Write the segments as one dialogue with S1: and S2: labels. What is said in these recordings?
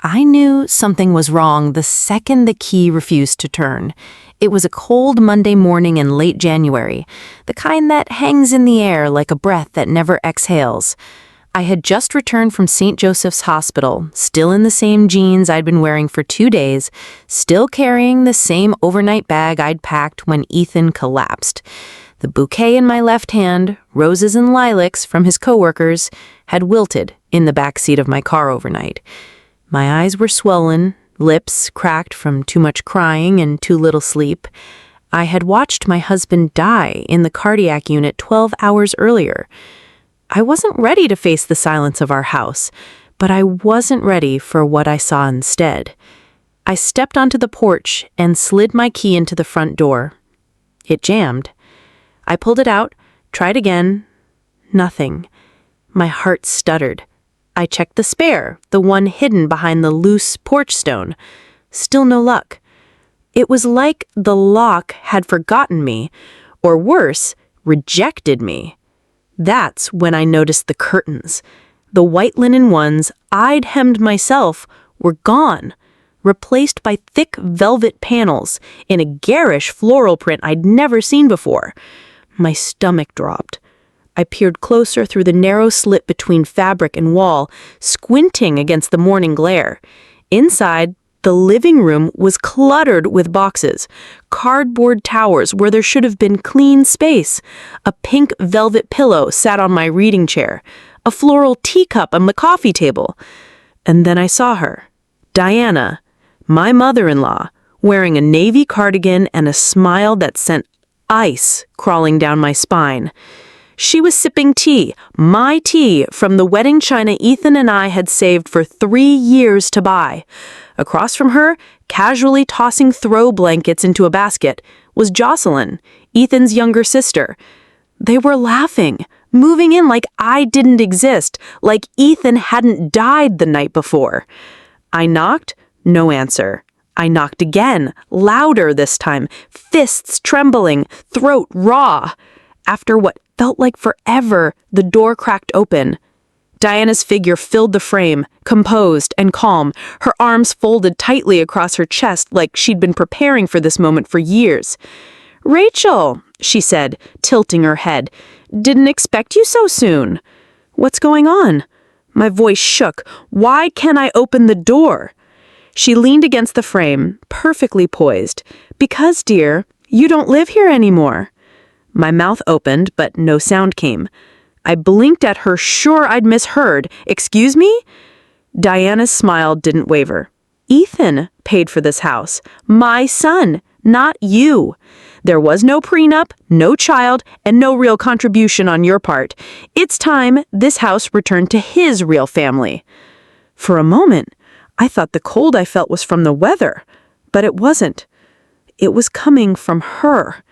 S1: I knew something was wrong the second the key refused to turn. It was a cold Monday morning in late January, the kind that hangs in the air like a breath that never exhales. I had just returned from St. Joseph's Hospital, still in the same jeans I'd been wearing for 2 days, still carrying the same overnight bag I'd packed when Ethan collapsed. The bouquet in my left hand, roses and lilacs from his coworkers, had wilted in the back seat of my car overnight. My eyes were swollen, lips cracked from too much crying and too little sleep. I had watched my husband die in the cardiac unit 12 hours earlier. I wasn't ready to face the silence of our house, but I wasn't ready for what I saw instead. I stepped onto the porch and slid my key into the front door. It jammed. I pulled it out, tried again. Nothing. My heart stuttered. I checked the spare, the one hidden behind the loose porch stone. Still no luck. It was like the lock had forgotten me, or worse, rejected me. That's when I noticed the curtains. The white linen ones I'd hemmed myself were gone, replaced by thick velvet panels in a garish floral print I'd never seen before. My stomach dropped. I peered closer through the narrow slit between fabric and wall, squinting against the morning glare. Inside, the living room was cluttered with boxes, cardboard towers where there should have been clean space. A pink velvet pillow sat on my reading chair, a floral teacup on the coffee table. And then I saw her, Diana, my mother-in-law, wearing a navy cardigan and a smile that sent ice crawling down my spine. She was sipping tea, my tea, from the wedding china Ethan and I had saved for 3 years to buy. Across from her, casually tossing throw blankets into a basket, was Jocelyn, Ethan's younger sister. They were laughing, moving in like I didn't exist, like Ethan hadn't died the night before. I knocked, no answer. I knocked again, louder this time, fists trembling, throat raw. After what felt like forever, the door cracked open. Diana's figure filled the frame, composed and calm, her arms folded tightly across her chest like she'd been preparing for this moment for years. "Rachel," she said, tilting her head, "didn't expect you so soon. What's going on?" My voice shook. "Why can't I open the door?" She leaned against the frame, perfectly poised. "Because, dear, you don't live here anymore." My mouth opened, but no sound came. I blinked at her, sure I'd misheard. "Excuse me?" Diana's smile didn't waver. "Ethan paid for this house. My son, not you. There was no prenup, no child, and no real contribution on your part. It's time this house returned to his real family." For a moment, I thought the cold I felt was from the weather, but it wasn't. It was coming from her.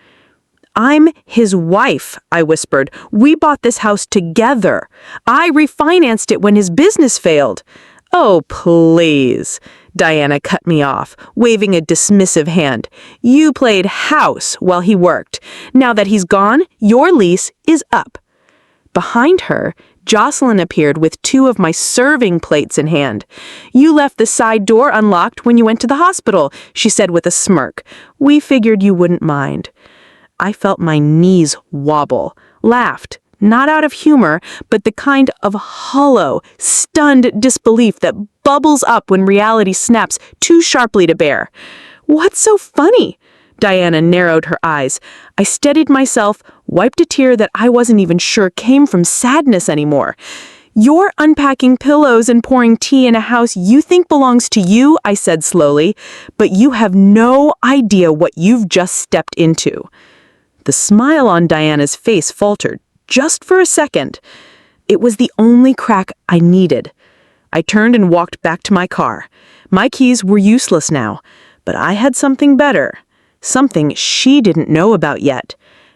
S1: "I'm his wife," I whispered. "We bought this house together. I refinanced it when his business failed." "Oh, please," Diana cut me off, waving a dismissive hand. "You played house while he worked. Now that he's gone, your lease is up." Behind her, Jocelyn appeared with 2 of my serving plates in hand. "You left the side door unlocked when you went to the hospital," she said with a smirk. "We figured you wouldn't mind." I felt my knees wobble, laughed, not out of humor, but the kind of hollow, stunned disbelief that bubbles up when reality snaps too sharply to bear. "What's so funny?" Diana narrowed her eyes. I steadied myself, wiped a tear that I wasn't even sure came from sadness anymore. "You're unpacking pillows and pouring tea in a house you think belongs to you," I said slowly, "but you have no idea what you've just stepped into." The smile on Diana's face faltered, just for a second. It was the only crack I needed. I turned and walked back to my car. My keys were useless now, but I had something better, something she didn't know about yet.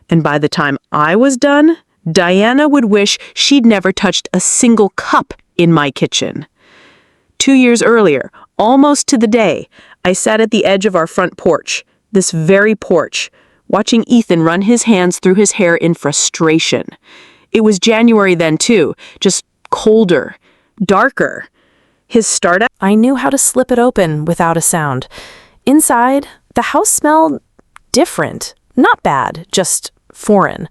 S1: And by the time I was done, Diana would wish she'd never touched a single cup in my kitchen. 2 years earlier, almost to the day, I sat at the edge of our front porch, this very porch, watching Ethan run his hands through his hair in frustration. It was January then too, just colder, darker.
S2: His startup?
S3: I knew how to slip it open without a sound. Inside, the house smelled different. Not bad, just foreign.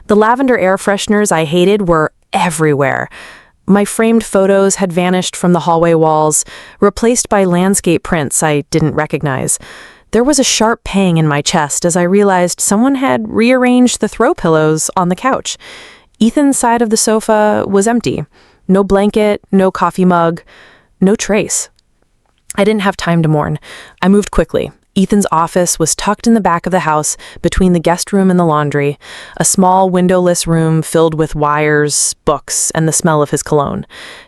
S3: The lavender air fresheners I hated were everywhere. My framed photos had vanished from the hallway walls, replaced by landscape prints I didn't recognize. There was a sharp pang in my chest as I realized someone had rearranged the throw pillows on the couch. Ethan's side of the sofa was empty. No blanket, no coffee mug, no trace. I didn't have time to mourn. I moved quickly. Ethan's office was tucked in the back of the house between the guest room and the laundry, a small windowless room filled with wires, books, and the smell of his cologne.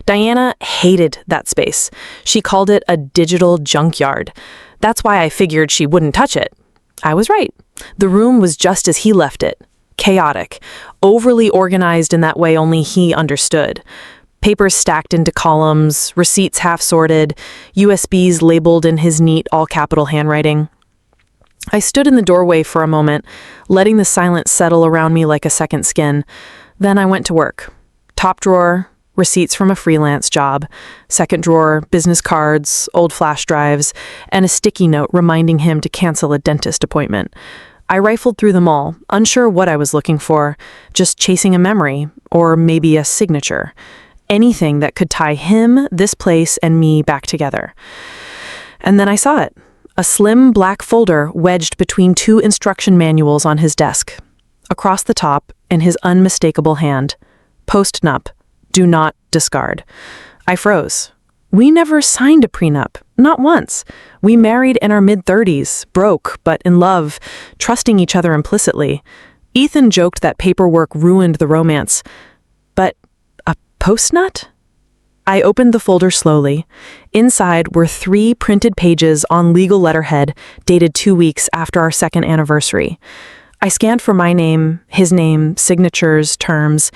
S3: Diana hated that space. She called it a digital junkyard. That's why I figured she wouldn't touch it. I was right. The room was just as he left it. Chaotic, overly organized in that way only he understood. Papers stacked into columns, receipts half-sorted, USBs labeled in his neat, all-capital handwriting. I stood in the doorway for a moment, letting the silence settle around me like a second skin. Then I went to work. Top drawer, receipts from a freelance job. Second drawer, business cards, old flash drives, and a sticky note reminding him to cancel a dentist appointment. I rifled through them all, unsure what I was looking for, just chasing a memory, or maybe a signature. Anything that could tie him, this place, and me back together. And then I saw it. A slim black folder wedged between two instruction manuals on his desk. Across the top, in his unmistakable hand, post-nup, do not discard. I froze. We never signed a prenup, not once. We married in our mid-30s, broke, but in love, trusting each other implicitly. Ethan joked that paperwork ruined the romance. But post-nut? I opened the folder slowly. Inside were 3 printed pages on legal letterhead dated 2 weeks after our second anniversary. I scanned for my name, his name, signatures, terms,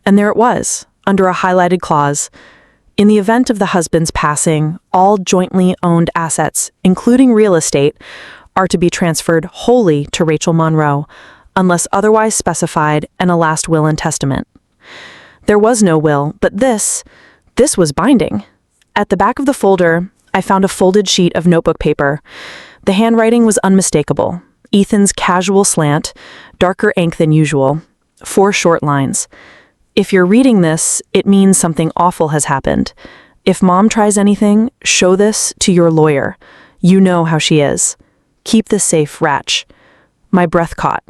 S3: and there it was, under a highlighted clause. In the event of the husband's passing, all jointly owned assets, including real estate, are to be transferred wholly to Rachel Monroe, unless otherwise specified in a last will and testament. There was no will, but this was binding. At the back of the folder, I found a folded sheet of notebook paper. The handwriting was unmistakable. Ethan's casual slant, darker ink than usual. 4 short lines. If you're reading this, it means something awful has happened. If Mom tries anything, show this to your lawyer. You know how she is. Keep this safe, Ratch. My breath caught.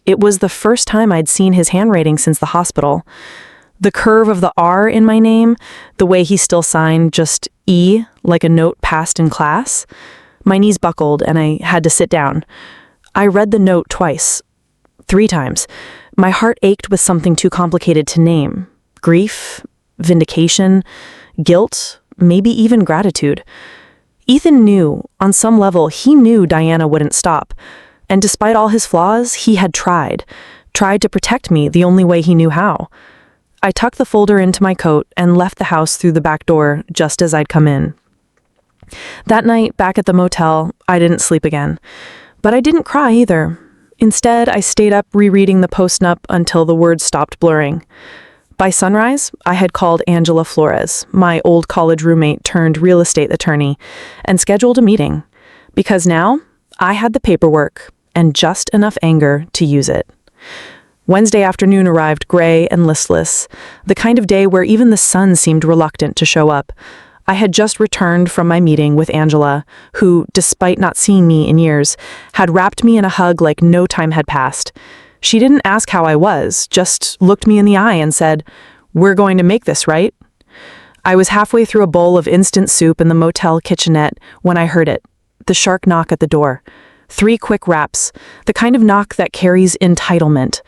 S3: It was the first time I'd seen his handwriting since the hospital. The curve of the R in my name, the way he still signed just E, like a note passed in class. My knees buckled and I had to sit down. I read the note twice, 3 times. My heart ached with something too complicated to name. Grief, vindication, guilt, maybe even gratitude. Ethan knew, on some level, he knew Diana wouldn't stop. And despite all his flaws, he had tried to protect me the only way he knew how. I tucked the folder into my coat and left the house through the back door just as I'd come in. That night, back at the motel, I didn't sleep again. But I didn't cry either. Instead, I stayed up rereading the post-nup until the words stopped blurring. By sunrise, I had called Angela Flores, my old college roommate turned real estate attorney, and scheduled a meeting. Because now, I had the paperwork and just enough anger to use it. Wednesday afternoon arrived gray and listless, the kind of day where even the sun seemed reluctant to show up. I had just returned from my meeting with Angela, who, despite not seeing me in years, had wrapped me in a hug like no time had passed. She didn't ask how I was, just looked me in the eye and said, "We're going to make this, right?" I was halfway through a bowl of instant soup in the motel kitchenette when I heard it, the sharp knock at the door. 3 quick raps, the kind of knock that carries entitlement.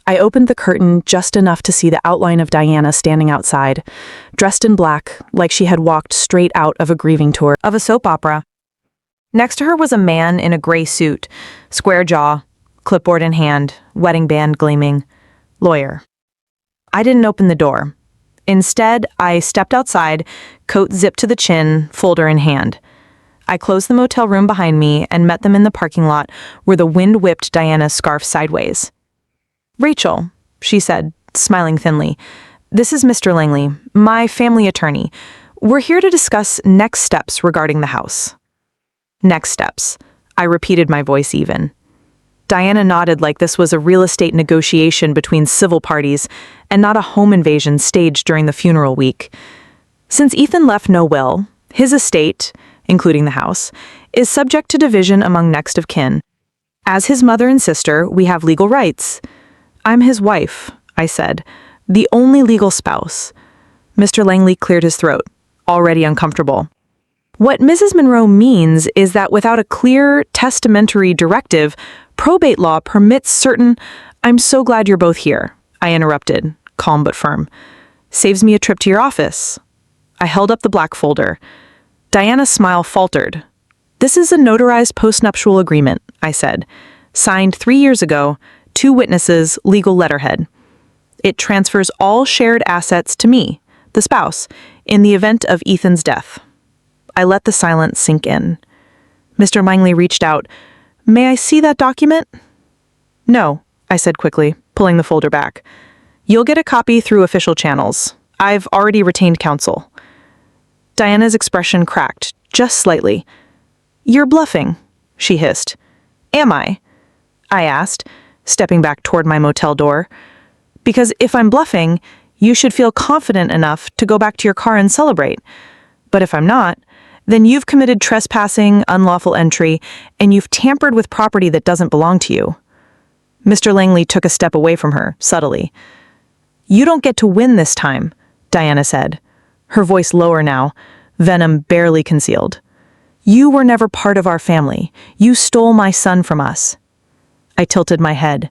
S3: I opened the curtain just enough to see the outline of Diana standing outside, dressed in black, like she had walked straight out of a grieving tour of a soap opera. Next to her was a man in a gray suit, square jaw, clipboard in hand, wedding band gleaming. Lawyer. I didn't open the door. Instead, I stepped outside, coat zipped to the chin, folder in hand. I closed the motel room behind me and met them in the parking lot where the wind whipped Diana's scarf sideways. "Rachel," she said, smiling thinly, "this is Mr. Langley, my family attorney. We're here to discuss next steps regarding the house. Next steps. I repeated, my voice even. Diana nodded like this was a real estate negotiation between civil parties and not a home invasion staged during the funeral week. Since Ethan left no will, his estate, including the house, is subject to division among next of kin. As his mother and sister, we have legal rights. I'm his wife, I said, the only legal spouse. Mr. Langley cleared his throat, already uncomfortable. What Mrs. Monroe means is that without a clear testamentary directive, probate law permits certain— I'm so glad you're both here, I interrupted, calm but firm. Saves me a trip to your office. I held up the black folder. Diana's smile faltered. This is a notarized postnuptial agreement, I said. Signed 3 years ago, 2 witnesses, legal letterhead. It transfers all shared assets to me, the spouse, in the event of Ethan's death. I let the silence sink in. Mr. Langley reached out. May I see that document? No, I said quickly, pulling the folder back. You'll get a copy through official channels. I've already retained counsel. Diana's expression cracked, just slightly. You're bluffing, she hissed. Am I? I asked, stepping back toward my motel door. Because if I'm bluffing, you should feel confident enough to go back to your car and celebrate. But if I'm not, then you've committed trespassing, unlawful entry, and you've tampered with property that doesn't belong to you. Mr. Langley took a step away from her, subtly. You don't get to win this time, Diana said, her voice lower now, venom barely concealed. You were never part of our family. You stole my son from us. I tilted my head.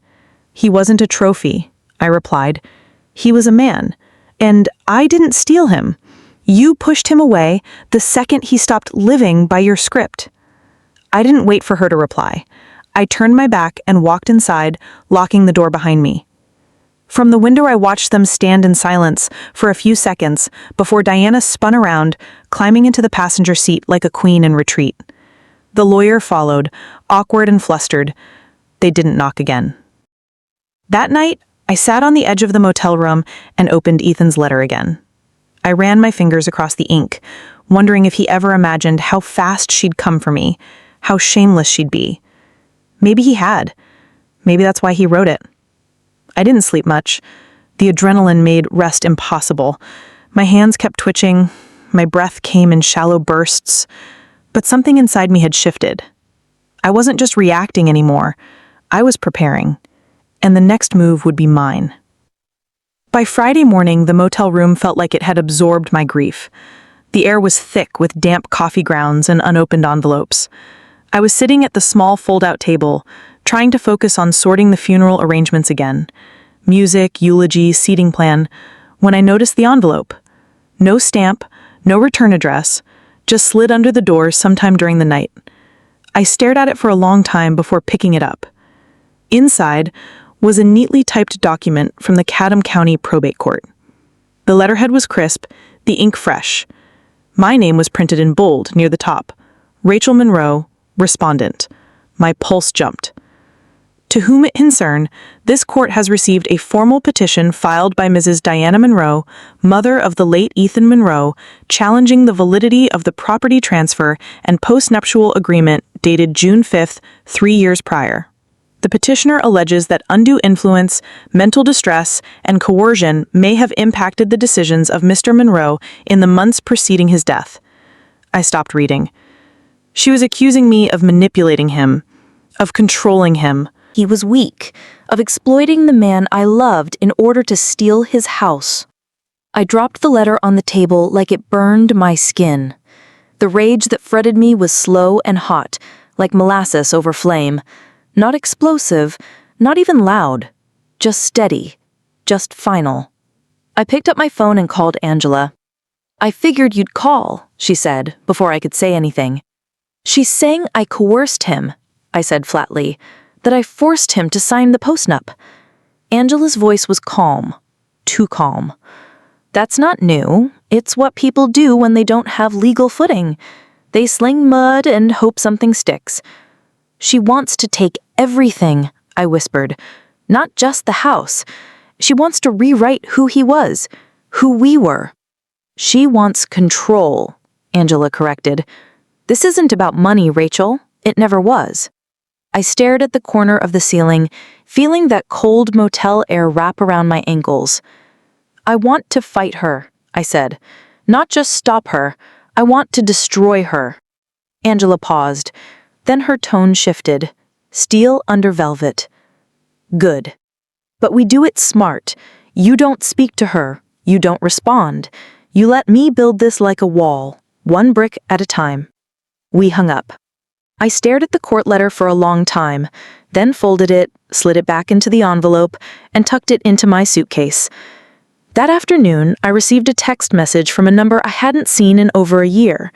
S3: He wasn't a trophy, I replied. He was a man, and I didn't steal him. You pushed him away the second he stopped living by your script. I didn't wait for her to reply. I turned my back and walked inside, locking the door behind me. From the window, I watched them stand in silence for a few seconds before Diana spun around, climbing into the passenger seat like a queen in retreat. The lawyer followed, awkward and flustered. They didn't knock again. That night, I sat on the edge of the motel room and opened Ethan's letter again. I ran my fingers across the ink, wondering if he ever imagined how fast she'd come for me, how shameless she'd be. Maybe he had. Maybe that's why he wrote it. I didn't sleep much. The adrenaline made rest impossible. My hands kept twitching. My breath came in shallow bursts. But something inside me had shifted. I wasn't just reacting anymore. I was preparing. And the next move would be mine. By Friday morning, the motel room felt like it had absorbed my grief. The air was thick with damp coffee grounds and unopened envelopes. I was sitting at the small fold-out table, trying to focus on sorting the funeral arrangements again. Music, eulogy, seating plan, when I noticed the envelope. No stamp, no return address, just slid under the door sometime during the night. I stared at it for a long time before picking it up. Inside was a neatly typed document from the Chatham County Probate Court. The letterhead was crisp, the ink fresh. My name was printed in bold near the top. Rachel Monroe, Respondent. My pulse jumped. To whom it concern, this court has received a formal petition filed by Mrs. Diana Monroe, mother of the late Ethan Monroe, challenging the validity of the property transfer and postnuptial agreement dated June 5th, 3 years prior. The petitioner alleges that undue influence, mental distress, and coercion may have impacted the decisions of Mr. Monroe in the months preceding his death. I stopped reading. She was accusing me of manipulating him, of controlling him.
S1: He was weak, of exploiting the man I loved in order to steal his house. I dropped the letter on the table like it burned my skin. The rage that fretted me was slow and hot, like molasses over flame. Not explosive, not even loud, just steady, just final. I picked up my phone and called Angela. I figured you'd call, she said, before I could say anything. She's saying I coerced him, I said flatly, that I forced him to sign the postnup. Angela's voice was calm, too calm. That's not new. It's what people do when they don't have legal footing. They sling mud and hope something sticks. She wants to take everything, I whispered. Not just the house. She wants to rewrite who he was, who we were.
S3: She wants control, Angela corrected. This isn't about money, Rachel. It never was. I stared at the corner of the ceiling, feeling that cold motel air wrap around my ankles. I want to fight her, I said. Not just stop her. I want to destroy her. Angela paused. Then her tone shifted. Steel under velvet. Good. But we do it smart. You don't speak to her. You don't respond. You let me build this like a wall, one brick at a time. We hung up. I stared at the court letter for a long time, then folded it, slid it back into the envelope, and tucked it into my suitcase. That afternoon, I received a text message from a number I hadn't seen in over a year.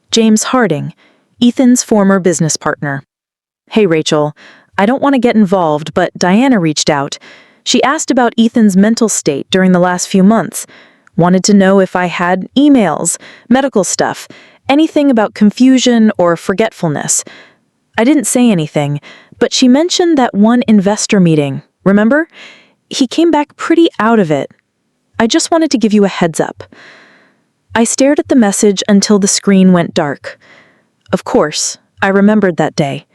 S3: James Harding, Ethan's former business partner. Hey, Rachel. I don't want to get involved, but Diana reached out. She asked about Ethan's mental state during the last few months. Wanted to know if I had emails, medical stuff, anything about confusion or forgetfulness. I didn't say anything, but she mentioned that one investor meeting, remember? He came back pretty out of it. I just wanted to give you a heads up. I stared at the message until the screen went dark. Of course, I remembered that day.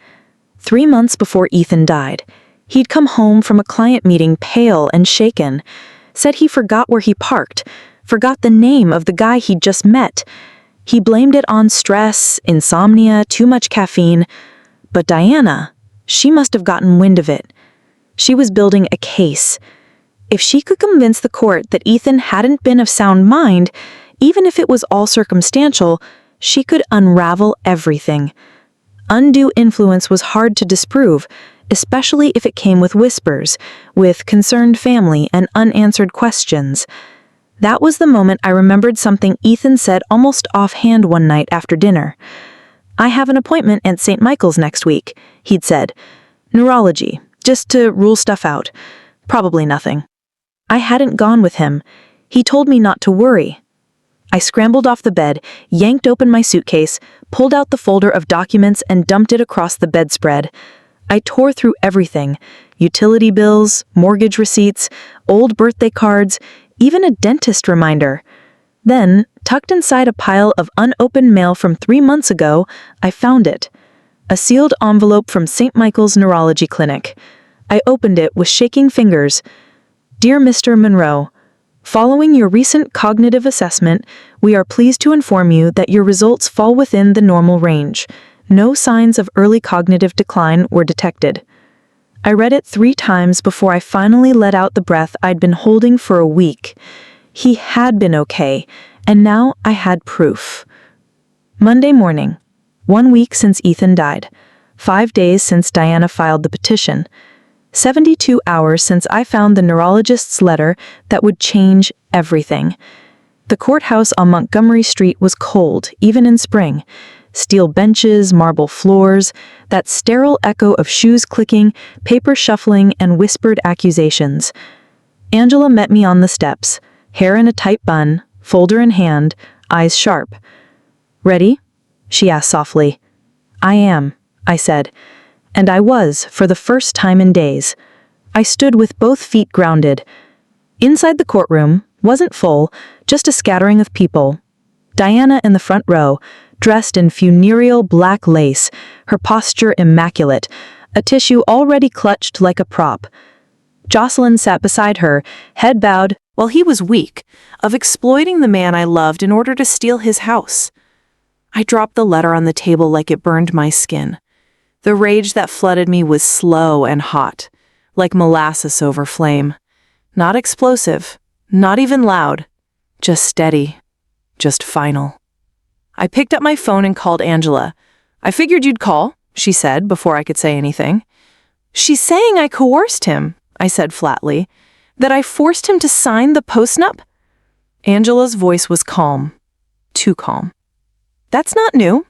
S3: 3 months before Ethan died, he'd come home from a client meeting pale and shaken, said he forgot where he parked, forgot the name of the guy he'd just met. He blamed it on stress, insomnia, too much caffeine. But Diana, she must have gotten wind of it. She was building a case. If she could convince the court that Ethan hadn't been of sound mind, even if it was all circumstantial, she could unravel everything. Undue influence was hard to disprove, especially if it came with whispers, with concerned family and unanswered questions. That was the moment I remembered something Ethan said almost offhand one night after dinner. I have an appointment at St. Michael's next week, he'd said. Neurology, just to rule stuff out. Probably nothing. I hadn't gone with him. He told me not to worry. I scrambled off the bed, yanked open my suitcase, pulled out the folder of documents and dumped it across the bedspread. I tore through everything. Utility bills, mortgage receipts, old birthday cards, even a dentist reminder. Then, tucked inside a pile of unopened mail from 3 months ago, I found it. A sealed envelope from St. Michael's Neurology Clinic. I opened it with shaking fingers. Dear Mr. Monroe, following your recent cognitive assessment, we are pleased to inform you that your results fall within the normal range. No signs of early cognitive decline were detected. I read it 3 times before I finally let out the breath I'd been holding for a week. He had been okay, and now I had proof. Monday morning, 1 week since Ethan died, 5 days since Diana filed the petition, 72 hours since I found the neurologist's letter that would change everything. The courthouse on Montgomery Street was cold, even in spring. Steel benches, marble floors, that sterile echo of shoes clicking, paper shuffling, and whispered accusations. Angela met me on the steps, hair in a tight bun, folder in hand, eyes sharp. Ready? She asked softly. I am, I said. And I was, for the first time in days. I stood with both feet grounded. Inside the courtroom, wasn't full, just a scattering of people. Diana in the front row, dressed in funereal black lace, her posture immaculate, a tissue already clutched like a prop. Jocelyn sat beside her, head bowed, while he was weak, of exploiting the man I loved in order to steal his house. I dropped the letter on the table like it burned my skin. The rage that flooded me was slow and hot, like molasses over flame. Not explosive, not even loud, just steady, just final. I picked up my phone and called Angela. I figured you'd call, she said before I could say anything. She's saying I coerced him, I said flatly. That I forced him to sign the postnup? Angela's voice was calm. Too calm. That's not new.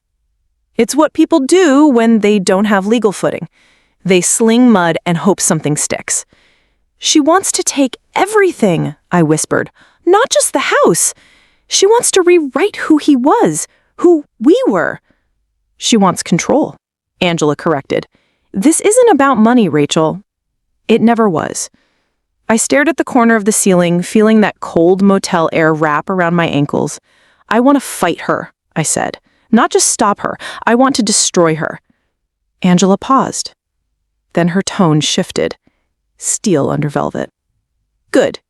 S3: It's what people do when they don't have legal footing. They sling mud and hope something sticks. She wants to take everything, I whispered. Not just the house. She wants to rewrite who he was, who we were. She wants control, Angela corrected. This isn't about money, Rachel. It never was. I stared at the corner of the ceiling, feeling that cold motel air wrap around my ankles. I want to fight her, I said. Not just stop her. I want to destroy her. Angela paused. Then her tone shifted. Steel under velvet. Good.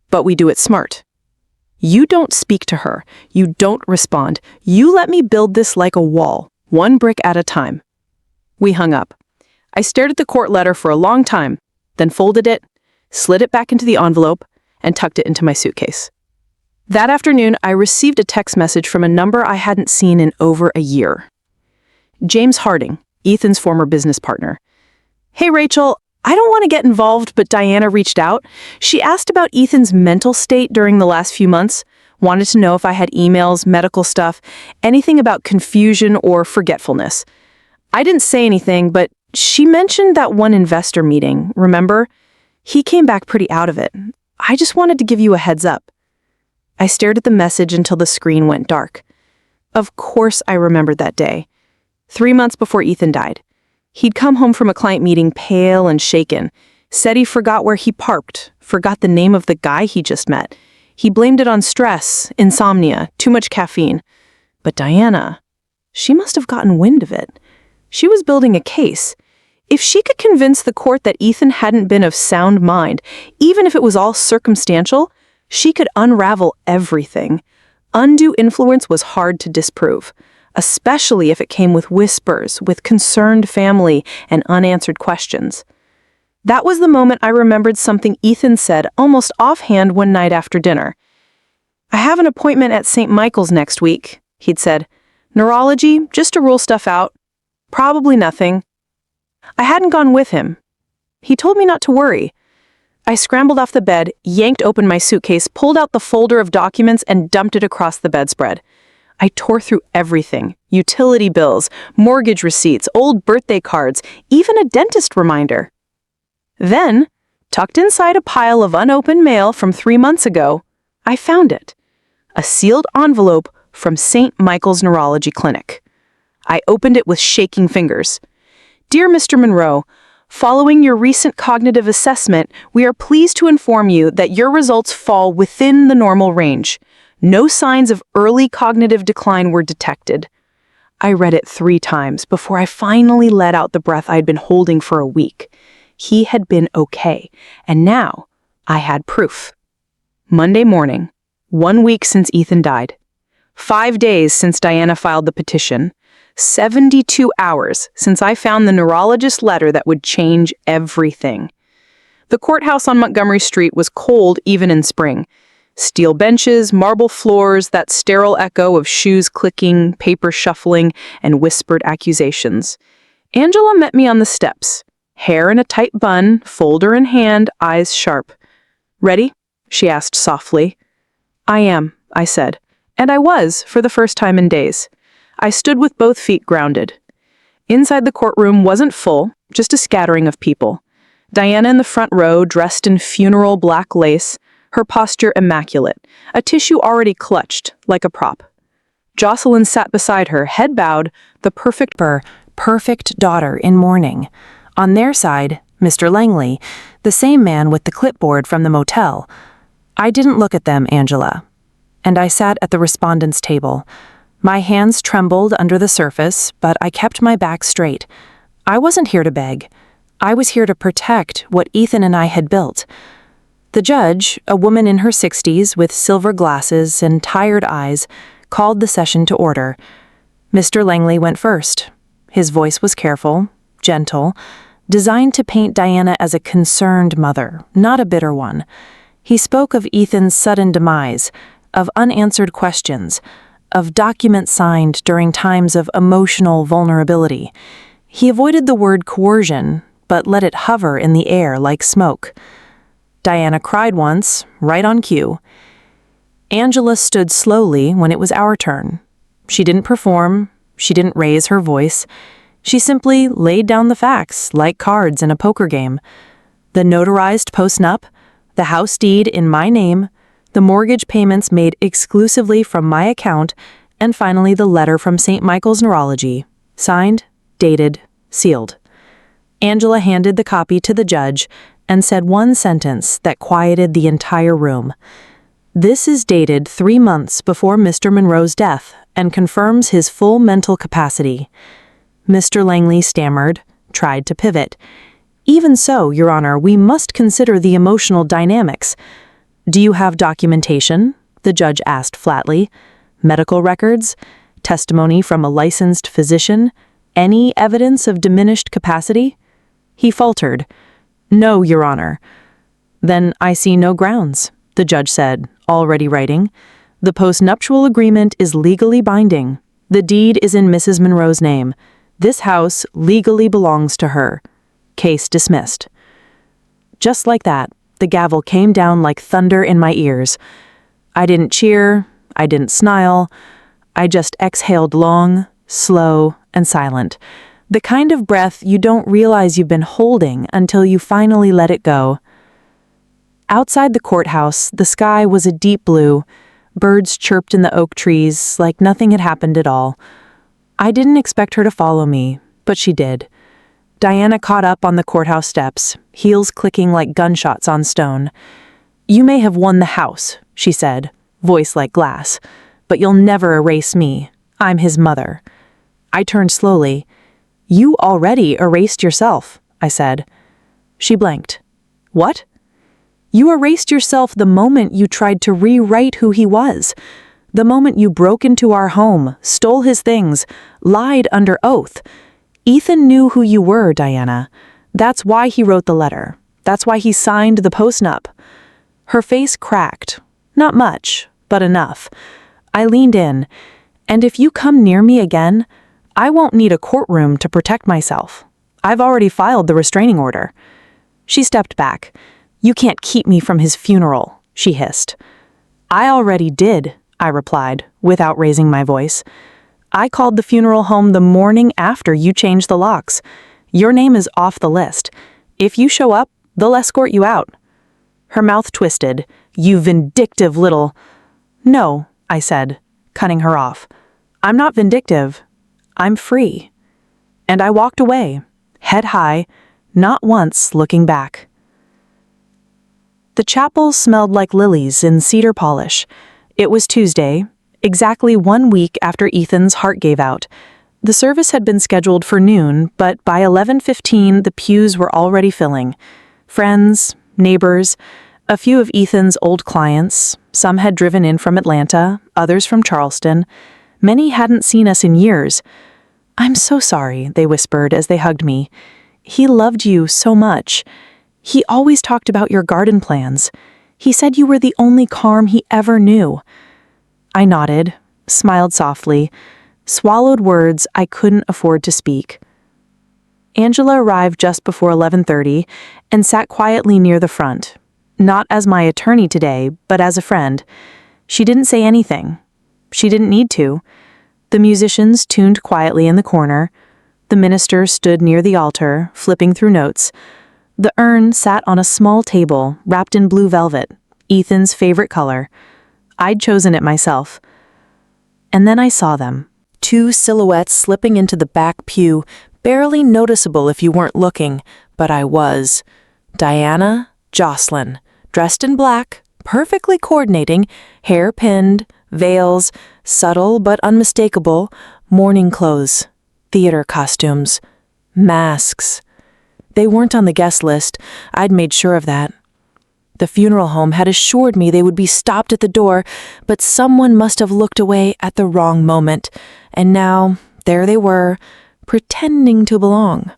S3: But we do it smart. You don't speak to her. You don't respond. You let me build this like a wall, one brick at a time. We hung up. I stared at the court letter for a long time, then folded it, slid it back into the envelope, and tucked it into my suitcase. That afternoon, I received a text message from a number I hadn't seen in over a year. James Harding, Ethan's former business partner. Hey, Rachel, I don't want to get involved, but Diana reached out. She asked about Ethan's mental state during the last few months, wanted to know if I had emails, medical stuff, anything about confusion or forgetfulness. I didn't say anything, but she mentioned that one investor meeting, remember? He came back pretty out of it. I just wanted to give you a heads up. I stared at the message until the screen went dark. Of course I remembered that day. 3 months before Ethan died. He'd come home from a client meeting pale and shaken, said he forgot where he parked, forgot the name of the guy he just met. He blamed it on stress, insomnia, too much caffeine. But Diana, she must have gotten wind of it. She was building a case. If she could convince the court that Ethan hadn't been of sound mind, even if it was all circumstantial, she could unravel everything. Undue influence was hard to disprove, especially if it came with whispers, with concerned family, and unanswered questions. That was the moment I remembered something Ethan said almost offhand one night after dinner. I have an appointment at St. Michael's next week, he'd said. Neurology, just to rule stuff out. Probably nothing. I hadn't gone with him. He told me not to worry. I scrambled off the bed, yanked open my suitcase, pulled out the folder of documents, and dumped it across the bedspread. I tore through everything. Utility bills, mortgage receipts, old birthday cards, even a dentist reminder. Then, tucked inside a pile of unopened mail from 3 months ago, I found it. A sealed envelope from St. Michael's Neurology Clinic. I opened it with shaking fingers. Dear Mr. Monroe, following your recent cognitive assessment, we are pleased to inform you that your results fall within the normal range. No signs of early cognitive decline were detected. I read it 3 times before I finally let out the breath I'd been holding for a week. He had been okay, and now I had proof. Monday morning, 1 week since Ethan died. 5 days since Diana filed the petition. 72 hours since I found the neurologist's letter that would change everything. The courthouse on Montgomery Street was cold even in spring. Steel benches, marble floors, that sterile echo of shoes clicking, paper shuffling, and whispered accusations. Angela met me on the steps, hair in a tight bun, folder in hand, eyes sharp. Ready? She asked softly. I am, I said, and I was for the first time in days. I stood with both feet grounded. Inside the courtroom wasn't full, just a scattering of people. Diana in the front row, dressed in funeral black lace, her posture immaculate, a tissue already clutched, like a prop. Jocelyn sat beside her, head bowed, the perfect daughter in mourning. On their side, Mr. Langley, the same man with the clipboard from the motel. I didn't look at them, Angela. And I sat at the respondents' table. My hands trembled under the surface, but I kept my back straight. I wasn't here to beg. I was here to protect what Ethan and I had built. The judge, a woman in her 60s with silver glasses and tired eyes, called the session to order. Mr. Langley went first. His voice was careful, gentle, designed to paint Diana as a concerned mother, not a bitter one. He spoke of Ethan's sudden demise, of unanswered questions, of documents signed during times of emotional vulnerability. He avoided the word coercion, but let it hover in the air like smoke. Diana cried once, right on cue. Angela stood slowly when it was our turn. She didn't perform. She didn't raise her voice. She simply laid down the facts like cards in a poker game. The notarized post-nup, the house deed in my name, the mortgage payments made exclusively from my account, and finally the letter from St. Michael's Neurology, signed, dated, sealed. Angela handed the copy to the judge, and said one sentence that quieted the entire room. This is dated 3 months before Mr. Monroe's death and confirms his full mental capacity. Mr. Langley stammered, tried to pivot. Even so, Your Honor, we must consider the emotional dynamics. Do you have documentation? The judge asked flatly. Medical records? Testimony from a licensed physician? Any evidence of diminished capacity? He faltered. No, Your Honor. Then I see no grounds, the judge said, already writing. The postnuptial agreement is legally binding. The deed is in Mrs. Monroe's name. This house legally belongs to her. Case dismissed. Just like that, the gavel came down like thunder in my ears. I didn't cheer, I didn't smile. I just exhaled long, slow, and silent. The kind of breath you don't realize you've been holding until you finally let it go. Outside the courthouse, the sky was a deep blue. Birds chirped in the oak trees like nothing had happened at all. I didn't expect her to follow me, but she did. Diana caught up on the courthouse steps, heels clicking like gunshots on stone. You may have won the house, she said, voice like glass, but you'll never erase me. I'm his mother. I turned slowly. You already erased yourself, I said. She blinked. What? You erased yourself the moment you tried to rewrite who he was. The moment you broke into our home, stole his things, lied under oath. Ethan knew who you were, Diana. That's why he wrote the letter. That's why he signed the postnup. Her face cracked. Not much, but enough. I leaned in. And if you come near me again, I won't need a courtroom to protect myself. I've already filed the restraining order. She stepped back. You can't keep me from his funeral, she hissed. I already did, I replied, without raising my voice. I called the funeral home the morning after you changed the locks. Your name is off the list. If you show up, they'll escort you out. Her mouth twisted. You vindictive little... No, I said, cutting her off. I'm not vindictive. I'm free. And I walked away, head high, not once looking back. The chapel smelled like lilies in cedar polish. It was Tuesday, exactly 1 week after Ethan's heart gave out. The service had been scheduled for noon, but by 11:15 the pews were already filling. Friends, neighbors, a few of Ethan's old clients. Some had driven in from Atlanta, others from Charleston. Many hadn't seen us in years. I'm so sorry, they whispered as they hugged me. He loved you so much. He always talked about your garden plans. He said you were the only calm he ever knew. I nodded, smiled softly, swallowed words I couldn't afford to speak. Angela arrived just before 11:30 and sat quietly near the front, not as my attorney today, but as a friend. She didn't say anything. She didn't need to. The musicians tuned quietly in the corner. The minister stood near the altar, flipping through notes. The urn sat on a small table, wrapped in blue velvet, Ethan's favorite color. I'd chosen it myself. And then I saw them. 2 silhouettes slipping into the back pew, barely noticeable if you weren't looking, but I was. Diana, Jocelyn, dressed in black, perfectly coordinating, hair pinned, veils, subtle but unmistakable, mourning clothes, theater costumes, masks. They weren't on the guest list. I'd made sure of that. The funeral home had assured me they would be stopped at the door, but someone must have looked away at the wrong moment, and now there they were, pretending to belong.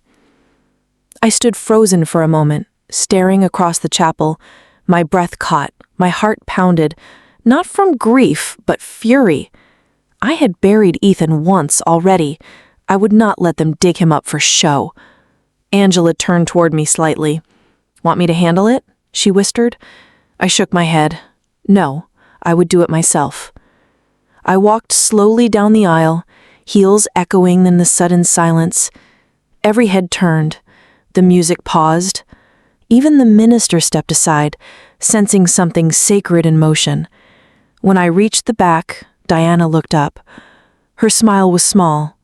S3: I stood frozen for a moment, staring across the chapel. My breath caught, my heart pounded, not from grief, but fury. I had buried Ethan once already. I would not let them dig him up for show. Angela turned toward me slightly. Want me to handle it? She whispered. I shook my head. No, I would do it myself. I walked slowly down the aisle, heels echoing in the sudden silence. Every head turned. The music paused. Even the minister stepped aside, sensing something sacred in motion. When I reached the back, Diana looked up. Her smile was small.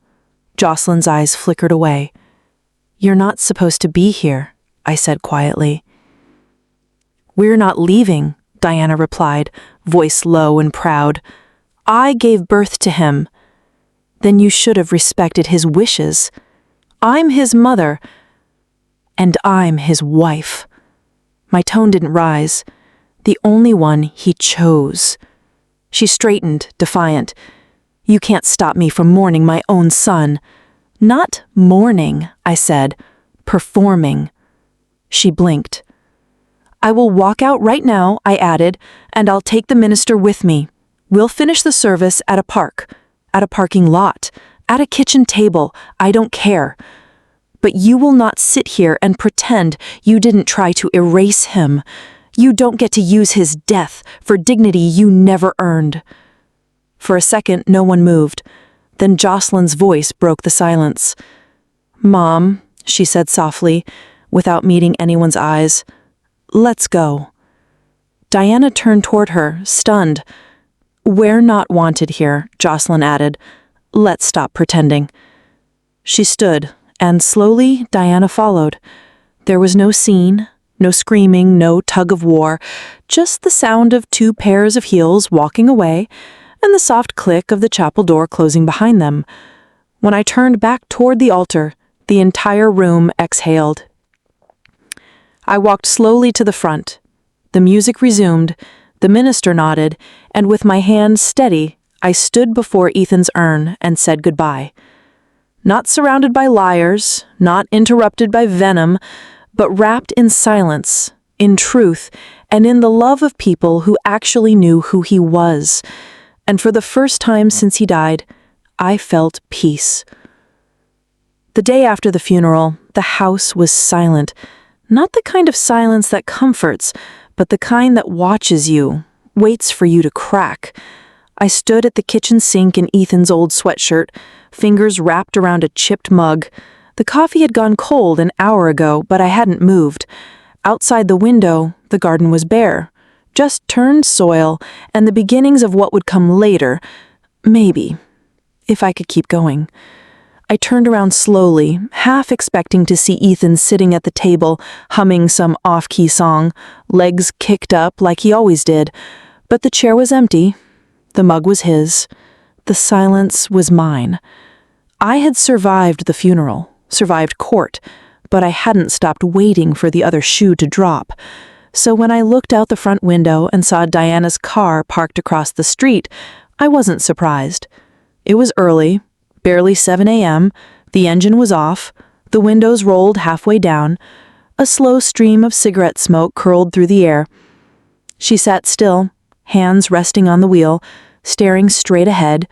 S3: Jocelyn's eyes flickered away. You're not supposed to be here, I said quietly. "We're not leaving," Diana replied, voice low and proud. "I gave birth to him." "Then you should have respected his wishes. I'm his mother, and I'm his wife." My tone didn't rise. The only one he chose. She straightened, defiant. "You can't stop me from mourning my own son." "Not mourning," I said. "Performing." She blinked. "I will walk out right now," I added, "and I'll take the minister with me. We'll finish the service at a park, at a parking lot, at a kitchen table. I don't care. But you will not sit here and pretend you didn't try to erase him. You don't get to use his death for dignity you never earned." For a second, no one moved. Then Jocelyn's voice broke the silence. "Mom," she said softly, without meeting anyone's eyes, "let's go." Diana turned toward her, stunned. "We're not wanted here," Jocelyn added. "Let's stop pretending." She stood, and slowly Diana followed. There was no scene, no screaming, no tug of war, just the sound of 2 pairs of heels walking away and the soft click of the chapel door closing behind them. When I turned back toward the altar, the entire room exhaled. I walked slowly to the front. The music resumed, the minister nodded, and with my hand steady, I stood before Ethan's urn and said goodbye. Not surrounded by liars, not interrupted by venom, but wrapped in silence, in truth, and in the love of people who actually knew who he was. And for the first time since he died, I felt peace. The day after the funeral, the house was silent. Not the kind of silence that comforts, but the kind that watches you, waits for you to crack. I stood at the kitchen sink in Ethan's old sweatshirt, fingers wrapped around a chipped mug. The coffee had gone cold an hour ago, but I hadn't moved. Outside the window, the garden was bare. Just turned soil and the beginnings of what would come later. Maybe. If I could keep going. I turned around slowly, half expecting to see Ethan sitting at the table, humming some off-key song, legs kicked up like he always did. But the chair was empty. The mug was his. The silence was mine. I had survived the funeral, survived court, but I hadn't stopped waiting for the other shoe to drop. So when I looked out the front window and saw Diana's car parked across the street, I wasn't surprised. It was early, barely 7 a.m., the engine was off, the windows rolled halfway down, a slow stream of cigarette smoke curled through the air. She sat still, hands resting on the wheel, staring straight ahead.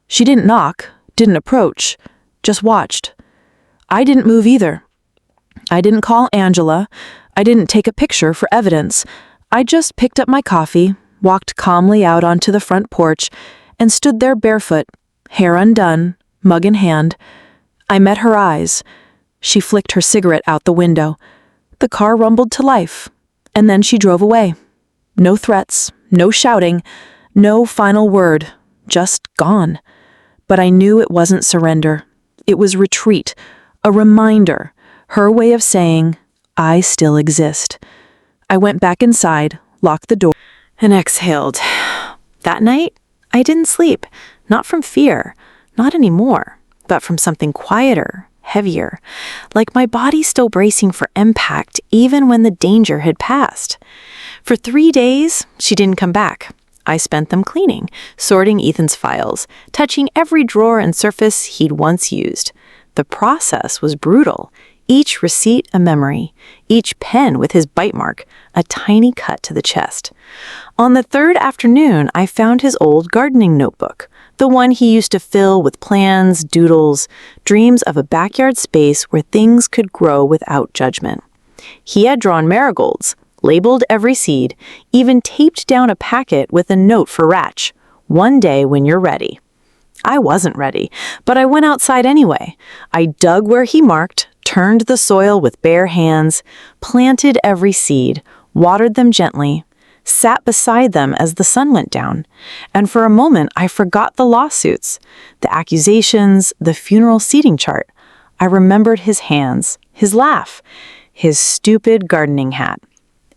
S3: She didn't knock, didn't approach, just watched. I didn't move either. I didn't call Angela. I didn't take a picture for evidence. I just picked up my coffee, walked calmly out onto the front porch, and stood there barefoot, hair undone, mug in hand. I met her eyes. She flicked her cigarette out the window. The car rumbled to life, and then she drove away. No threats, no shouting, no final word, just gone. But I knew it wasn't surrender. It was retreat, a reminder, her way of saying, I still exist. I went back inside, locked the door, and exhaled. That night, I didn't sleep, not from fear, not anymore, but from something quieter, heavier, like my body still bracing for impact even when the danger had passed. For 3 days, she didn't come back. I spent them cleaning, sorting Ethan's files, touching every drawer and surface he'd once used. The process was brutal. Each receipt a memory, each pen with his bite mark, a tiny cut to the chest. On the 3rd afternoon, I found his old gardening notebook, the one he used to fill with plans, doodles, dreams of a backyard space where things could grow without judgment. He had drawn marigolds, labeled every seed, even taped down a packet with a note for Ratch, "One day when you're ready." I wasn't ready, but I went outside anyway. I dug where he marked, turned the soil with bare hands, planted every seed, watered them gently, sat beside them as the sun went down. And for a moment, I forgot the lawsuits, the accusations, the funeral seating chart. I remembered his hands, his laugh, his stupid gardening hat.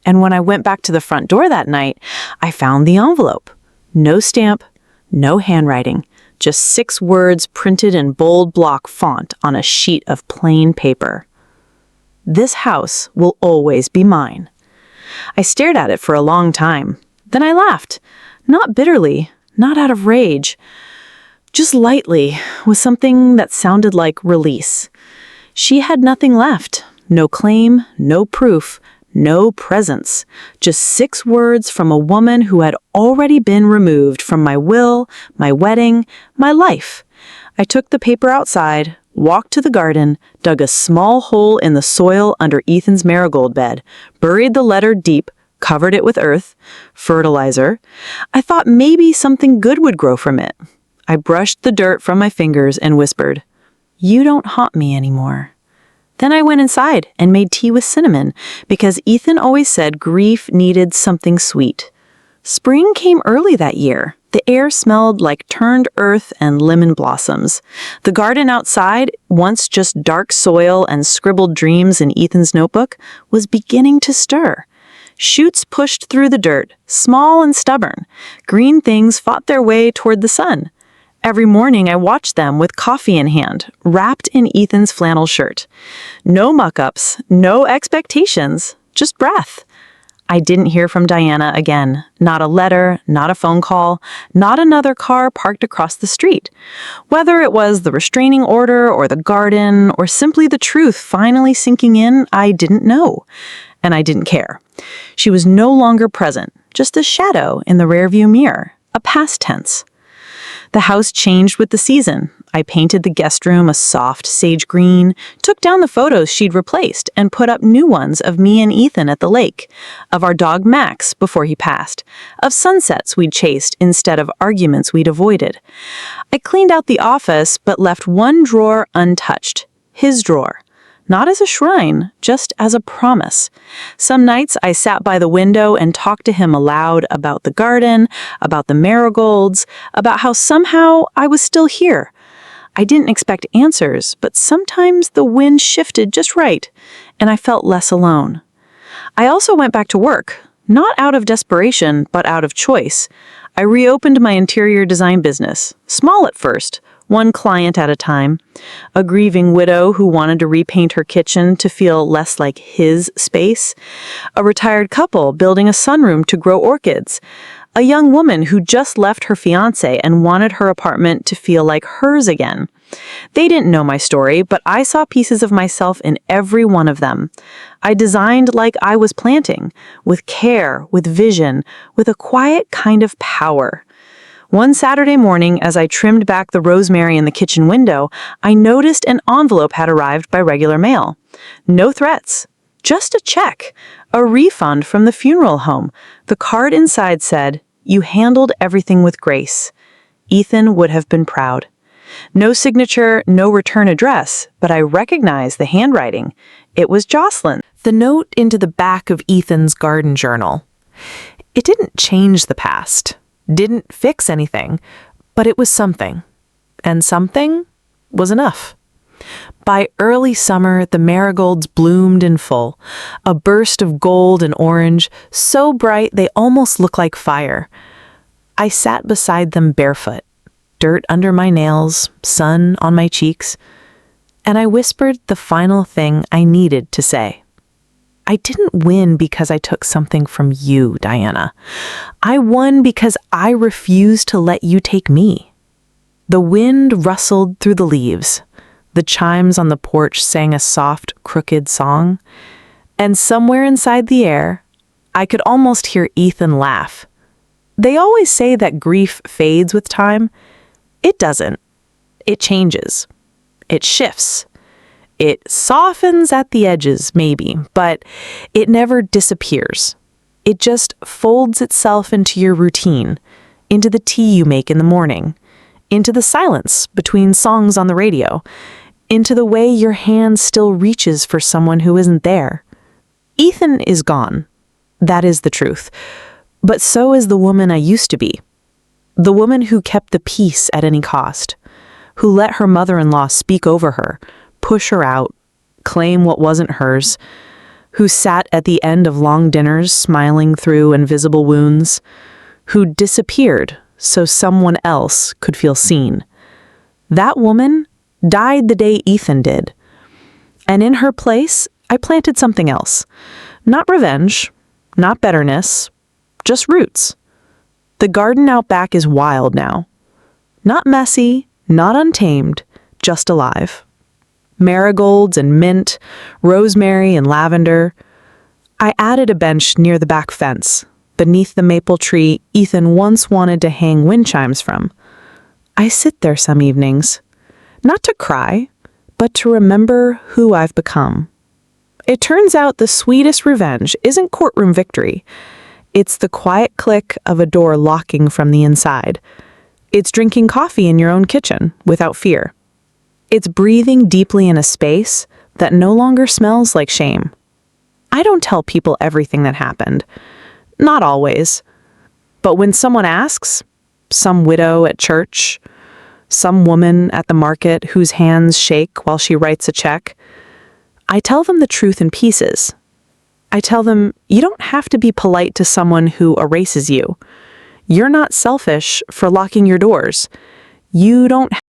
S3: And when I went back to the front door that night, I found the envelope. No stamp, no handwriting, just 6 words printed in bold block font on a sheet of plain paper. This house will always be mine. I stared at it for a long time. Then I laughed. Not bitterly, not out of rage. Just lightly, with something that sounded like release. She had nothing left. No claim, no proof, no presence. Just 6 words from a woman who had already been removed from my will, my wedding, my life. I took the paper outside, walked to the garden, dug a small hole in the soil under Ethan's marigold bed, buried the letter deep, covered it with earth, fertilizer. I thought maybe something good would grow from it. I brushed the dirt from my fingers and whispered, "You don't haunt me anymore." Then I went inside and made tea with cinnamon because Ethan always said grief needed something sweet. Spring came early that year. The air smelled like turned earth and lemon blossoms. The garden outside, once just dark soil and scribbled dreams in Ethan's notebook, was beginning to stir. Shoots pushed through the dirt, small and stubborn. Green things fought their way toward the sun. Every morning I watched them with coffee in hand, wrapped in Ethan's flannel shirt. No muck-ups, no expectations, just breath. I didn't hear from Diana again. Not a letter, not a phone call, not another car parked across the street. Whether it was the restraining order or the garden or simply the truth finally sinking in, I didn't know. And I didn't care. She was no longer present, just a shadow in the rearview mirror, a past tense. The house changed with the season. I painted the guest room a soft sage green, took down the photos she'd replaced, and put up new ones of me and Ethan at the lake, of our dog Max before he passed, of sunsets we'd chased instead of arguments we'd avoided. I cleaned out the office, but left one drawer untouched, his drawer. Not as a shrine, just as a promise. Some nights I sat by the window and talked to him aloud about the garden, about the marigolds, about how somehow I was still here. I didn't expect answers, but sometimes the wind shifted just right, and I felt less alone. I also went back to work, not out of desperation, but out of choice. I reopened my interior design business, small at first, one client at a time, a grieving widow who wanted to repaint her kitchen to feel less like his space, a retired couple building a sunroom to grow orchids, a young woman who just left her fiancé and wanted her apartment to feel like hers again. They didn't know my story, but I saw pieces of myself in every one of them. I designed like I was planting, with care, with vision, with a quiet kind of power. One Saturday morning, as I trimmed back the rosemary in the kitchen window, I noticed an envelope had arrived by regular mail. No threats, just a check, a refund from the funeral home. The card inside said, "You handled everything with grace." Ethan would have been proud. No signature, no return address, but I recognized the handwriting. It was Jocelyn. The note into the back of Ethan's garden journal. It didn't change the past. Didn't fix anything, but it was something. And something was enough. By early summer, the marigolds bloomed in full, a burst of gold and orange, so bright they almost looked like fire. I sat beside them barefoot, dirt under my nails, sun on my cheeks, and I whispered the final thing I needed to say. I didn't win because I took something from you, Diana. I won because I refused to let you take me. The wind rustled through the leaves. The chimes on the porch sang a soft, crooked song. And somewhere inside the air, I could almost hear Ethan laugh. They always say that grief fades with time. It doesn't. It changes. It shifts. It softens at the edges, maybe, but it never disappears. It just folds itself into your routine, into the tea you make in the morning, into the silence between songs on the radio, into the way your hand still reaches for someone who isn't there. Ethan is gone. That is the truth. But so is the woman I used to be. The woman who kept the peace at any cost, who let her mother-in-law speak over her, push her out, claim what wasn't hers, who sat at the end of long dinners smiling through invisible wounds, who disappeared so someone else could feel seen. That woman died the day Ethan did. And in her place, I planted something else. Not revenge, not bitterness, just roots. The garden out back is wild now. Not messy, not untamed, just alive. Marigolds and mint, rosemary and lavender. I added a bench near the back fence, beneath the maple tree Ethan once wanted to hang wind chimes from. I sit there some evenings, not to cry, but to remember who I've become. It turns out the sweetest revenge isn't courtroom victory. It's the quiet click of a door locking from the inside. It's drinking coffee in your own kitchen without fear. It's breathing deeply in a space that no longer smells like shame. I don't tell people everything that happened. Not always. But when someone asks, some widow at church, some woman at the market whose hands shake while she writes a check, I tell them the truth in pieces. I tell them, you don't have to be polite to someone who erases you. You're not selfish for locking your doors. You don't